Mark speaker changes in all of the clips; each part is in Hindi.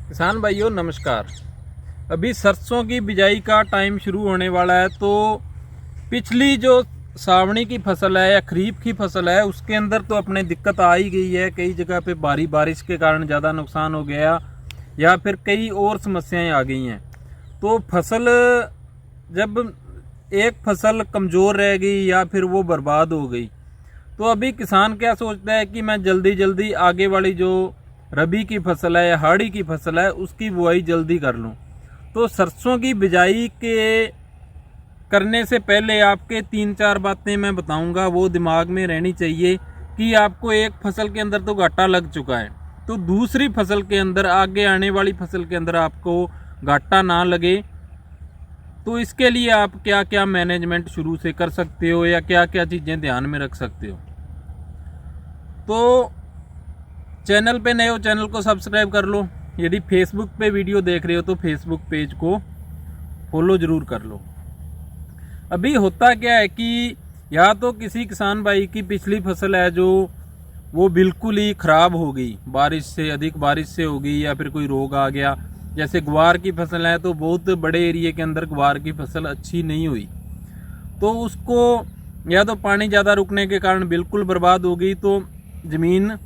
Speaker 1: किसान भाइयों नमस्कार। अभी सरसों की बिजाई का टाइम शुरू होने वाला है, तो पिछली जो सावणी की फसल है या खरीफ की फसल है उसके अंदर तो अपने दिक्कत आ ही गई है। कई जगह पे भारी बारिश के कारण ज़्यादा नुकसान हो गया या फिर कई और समस्याएं आ गई हैं। तो फसल जब एक फसल कमज़ोर रह गई या फिर वो बर्बाद हो गई, तो अभी किसान क्या सोचता है कि मैं जल्दी जल्दी आगे वाली जो रबी की फसल है या हाड़ी की फसल है उसकी बुआई जल्दी कर लूं। तो सरसों की बिजाई के करने से पहले आपके 3-4 बातें मैं बताऊंगा, वो दिमाग में रहनी चाहिए कि आपको एक फसल के अंदर तो घाटा लग चुका है, तो दूसरी फसल के अंदर, आगे आने वाली फसल के अंदर आपको घाटा ना लगे। तो इसके लिए आप क्या क्या मैनेजमेंट शुरू से कर सकते हो या क्या क्या चीज़ें ध्यान में रख सकते हो। तो चैनल पे नए हो, चैनल को सब्सक्राइब कर लो। यदि फेसबुक पे वीडियो देख रहे हो तो फेसबुक पेज को फॉलो ज़रूर कर लो। अभी होता क्या है कि या तो किसी किसान भाई की पिछली फसल है जो वो बिल्कुल ही ख़राब हो गई, बारिश से, अधिक बारिश से हो गई, या फिर कोई रोग आ गया। जैसे ग्वार की फसल है तो बहुत बड़े एरिया के अंदर ग्वार की फसल अच्छी नहीं हुई, तो उसको या तो पानी ज़्यादा रुकने के कारण बिल्कुल बर्बाद हो गई, तो ज़मीन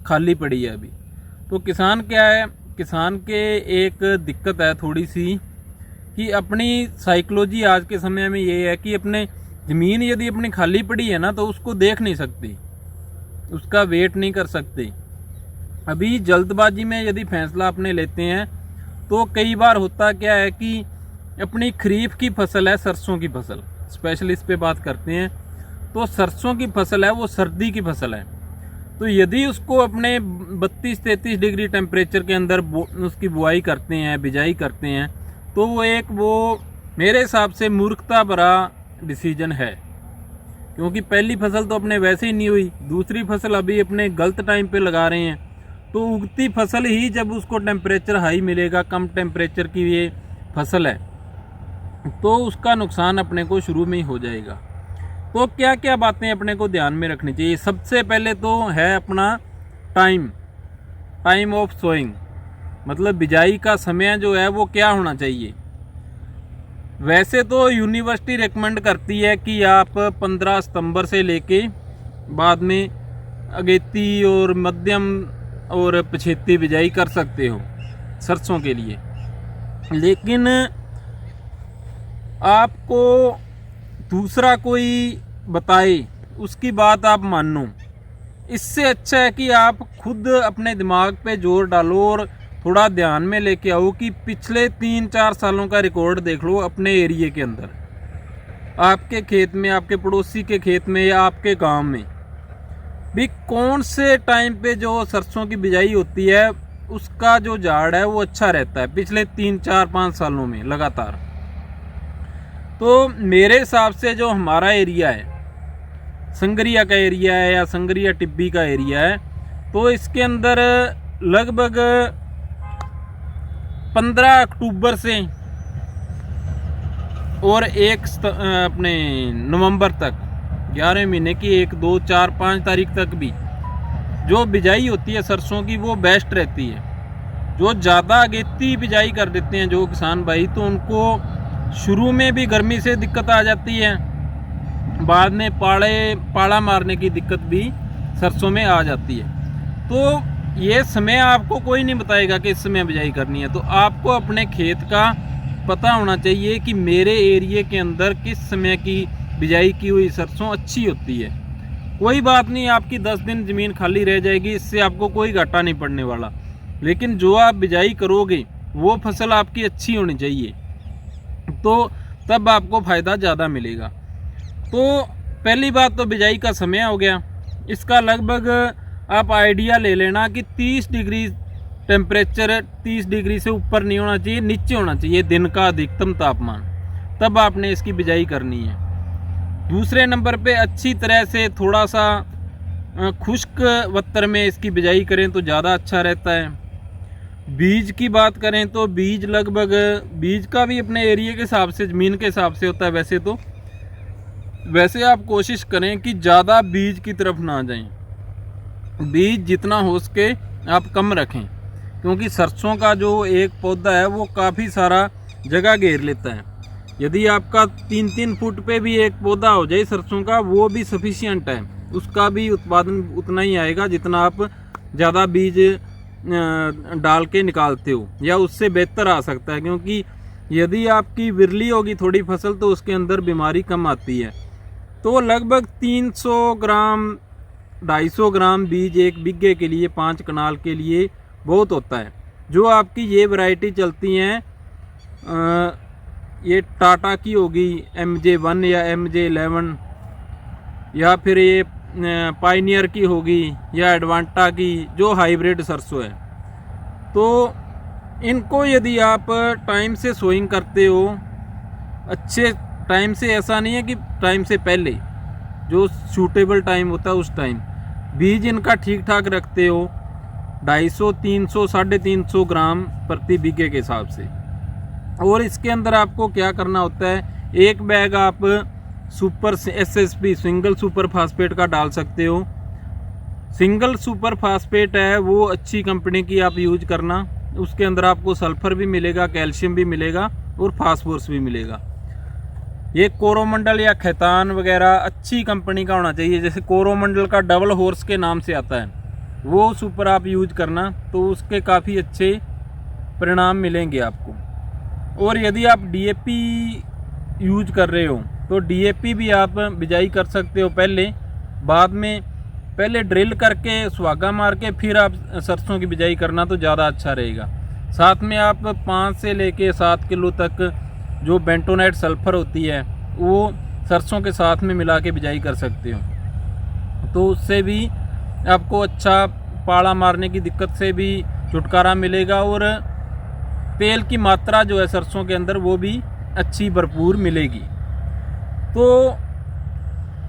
Speaker 1: खाली पड़ी है अभी। तो किसान क्या है, किसान के एक दिक्कत है थोड़ी सी कि अपनी साइकोलॉजी आज के समय में ये है कि अपने ज़मीन यदि अपनी खाली पड़ी है ना तो उसको देख नहीं सकती, उसका वेट नहीं कर सकते। अभी जल्दबाजी में यदि फैसला अपने लेते हैं तो कई बार होता क्या है कि अपनी खरीफ की फसल है, सरसों की फसल, स्पेशली इस पे बात करते हैं। तो सरसों की फसल है वो सर्दी की फसल है, तो यदि उसको अपने 32-33 डिग्री टेम्परेचर के अंदर उसकी बुआई करते हैं, बिजाई करते हैं, तो वो मेरे हिसाब से मूर्खता भरा डिसीजन है। क्योंकि पहली फसल तो अपने वैसे ही नहीं हुई, दूसरी फसल अभी अपने गलत टाइम पे लगा रहे हैं। तो उगती फसल ही जब उसको टेम्परेचर हाई मिलेगा, कम टेम्परेचर की ये फसल है, तो उसका नुकसान अपने को शुरू में ही हो जाएगा। तो क्या क्या बातें अपने को ध्यान में रखनी चाहिए। सबसे पहले तो है अपना टाइम ऑफ सोइंग, मतलब बिजाई का समय जो है वो क्या होना चाहिए। वैसे तो यूनिवर्सिटी रेकमेंड करती है कि आप 15 सितंबर से लेके बाद में अगेती और मध्यम और पछेती बिजाई कर सकते हो सरसों के लिए, लेकिन आपको दूसरा कोई बताए उसकी बात आप मानो। इससे अच्छा है कि आप खुद अपने दिमाग पे जोर डालो और थोड़ा ध्यान में लेके आओ कि पिछले 3-4 सालों का रिकॉर्ड देख लो अपने एरिया के अंदर, आपके खेत में, आपके पड़ोसी के खेत में या आपके गांव में भी कौन से टाइम पे जो सरसों की बिजाई होती है उसका जो झाड़ है वो अच्छा रहता है पिछले 3-4-5 सालों में लगातार। तो मेरे हिसाब से जो हमारा एरिया है, संगरिया का एरिया है या संगरिया टिब्बी का एरिया है, तो इसके अंदर लगभग 15 अक्टूबर से और अपने नवंबर तक, 11 महीने की 1, 2, 4, 5 तारीख तक भी जो बिजाई होती है सरसों की वो बेस्ट रहती है। जो ज़्यादा अगेती बिजाई कर देते हैं जो किसान भाई, तो उनको शुरू में भी गर्मी से दिक्कत आ जाती है, बाद में पाला मारने की दिक्कत भी सरसों में आ जाती है। तो ये समय आपको कोई नहीं बताएगा कि इस समय बिजाई करनी है, तो आपको अपने खेत का पता होना चाहिए कि मेरे एरिया के अंदर किस समय की बिजाई की हुई सरसों अच्छी होती है। कोई बात नहीं, आपकी 10 दिन ज़मीन खाली रह जाएगी, इससे आपको कोई घाटा नहीं पड़ने वाला, लेकिन जो आप बिजाई करोगे वो फसल आपकी अच्छी होनी चाहिए, तो तब आपको फ़ायदा ज़्यादा मिलेगा। तो पहली बात तो बिजाई का समय हो गया। इसका लगभग आप आइडिया ले लेना कि 30 डिग्री टेम्परेचर, 30 डिग्री से ऊपर नहीं होना चाहिए, नीचे होना चाहिए दिन का अधिकतम तापमान, तब आपने इसकी बिजाई करनी है। दूसरे नंबर पे अच्छी तरह से थोड़ा सा खुश्क वत्तर में इसकी बिजाई करें तो ज़्यादा अच्छा रहता है। बीज की बात करें तो बीज लगभग, बीज का भी अपने एरिया के हिसाब से, ज़मीन के हिसाब से होता है। वैसे आप कोशिश करें कि ज़्यादा बीज की तरफ ना जाएं, बीज जितना हो सके आप कम रखें, क्योंकि सरसों का जो एक पौधा है वो काफ़ी सारा जगह घेर लेता है। यदि आपका 3-3 फुट पे भी एक पौधा हो जाए सरसों का, वो भी सफिशिएंट है, उसका भी उत्पादन उतना ही आएगा जितना आप ज़्यादा बीज डाल के निकालते हो, या उससे बेहतर आ सकता है। क्योंकि यदि आपकी विरली होगी थोड़ी फसल तो उसके अंदर बीमारी कम आती है। तो लगभग 300 ग्राम 250 ग्राम बीज एक बीघे के लिए 5 कनाल के लिए बहुत होता है। जो आपकी ये वैरायटी चलती हैं, ये टाटा की होगी MJ1 या MJ11, या फिर ये पायनियर की होगी या एडवांटा की, जो हाइब्रिड सरसों है। तो इनको यदि आप टाइम से सोइंग करते हो, अच्छे टाइम से, ऐसा नहीं है कि टाइम से पहले, जो सूटेबल टाइम होता है उस टाइम बीज इनका ठीक ठाक रखते हो, 250, 300, 350 ग्राम प्रति बीघे के हिसाब से। और इसके अंदर आपको क्या करना होता है, एक बैग आप super SSP single super phosphate का डाल सकते हो। सिंगल सुपर फास्फेट है वो अच्छी कंपनी की आप यूज करना, उसके अंदर आपको सल्फर भी मिलेगा, कैल्शियम भी मिलेगा और फास्फोरस भी मिलेगा। ये कोरोमंडल या खैतान वगैरह अच्छी कंपनी का होना चाहिए, जैसे कोरोमंडल का डबल हॉर्स के नाम से आता है, वो सुपर आप यूज करना, तो उसके काफ़ी अच्छे परिणाम मिलेंगे आपको। और यदि आप DAP यूज कर रहे हो तो DAP भी आप बिजाई कर सकते हो पहले, बाद में पहले ड्रिल करके सुहागा मार के फिर आप सरसों की बिजाई करना तो ज़्यादा अच्छा रहेगा। साथ में आप 5 से लेके 7 किलो तक जो बेंटोनाइट सल्फर होती है वो सरसों के साथ में मिला के बिजाई कर सकते हो, तो उससे भी आपको अच्छा पाला मारने की दिक्कत से भी छुटकारा मिलेगा और तेल की मात्रा जो है सरसों के अंदर वो भी अच्छी भरपूर मिलेगी। तो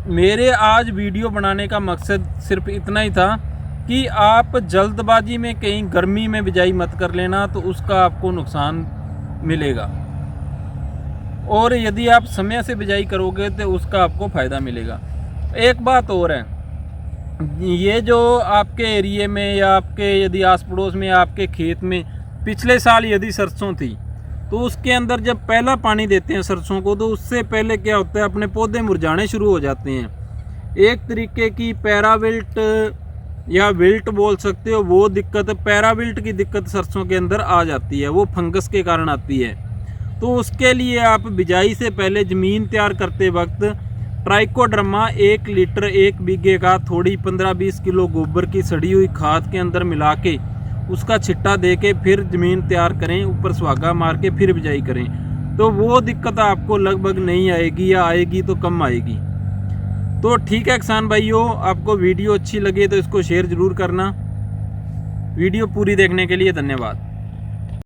Speaker 1: मेरे आज वीडियो बनाने का मकसद सिर्फ इतना ही था कि आप जल्दबाजी में कहीं गर्मी में बिजाई मत कर लेना, तो उसका आपको नुकसान मिलेगा। और यदि आप समय से बिजाई करोगे तो उसका आपको फ़ायदा मिलेगा। एक बात और है, ये जो आपके एरिए में या आपके यदि आस पड़ोस में आपके खेत में पिछले साल यदि सरसों थी, तो उसके अंदर जब पहला पानी देते हैं सरसों को, तो उससे पहले क्या होता है, अपने पौधे मुरझाने शुरू हो जाते हैं। एक तरीके की पैराविल्ट या विल्ट बोल सकते हो, वो दिक्कत, पैराविल्ट की दिक्कत सरसों के अंदर आ जाती है, वो फंगस के कारण आती है। तो उसके लिए आप बिजाई से पहले ज़मीन तैयार करते वक्त ट्राइकोडर्मा 1 लीटर 1 बीघे का थोड़ी 15-20 किलो गोबर की सड़ी हुई खाद के अंदर मिला के उसका छिट्टा दे के फिर ज़मीन तैयार करें, ऊपर सुहागा मार के फिर बिजाई करें, तो वो दिक्कत आपको लगभग नहीं आएगी, या आएगी तो कम आएगी। तो ठीक है किसान भाइयों, आपको वीडियो अच्छी लगे तो इसको शेयर ज़रूर करना। वीडियो पूरी देखने के लिए धन्यवाद।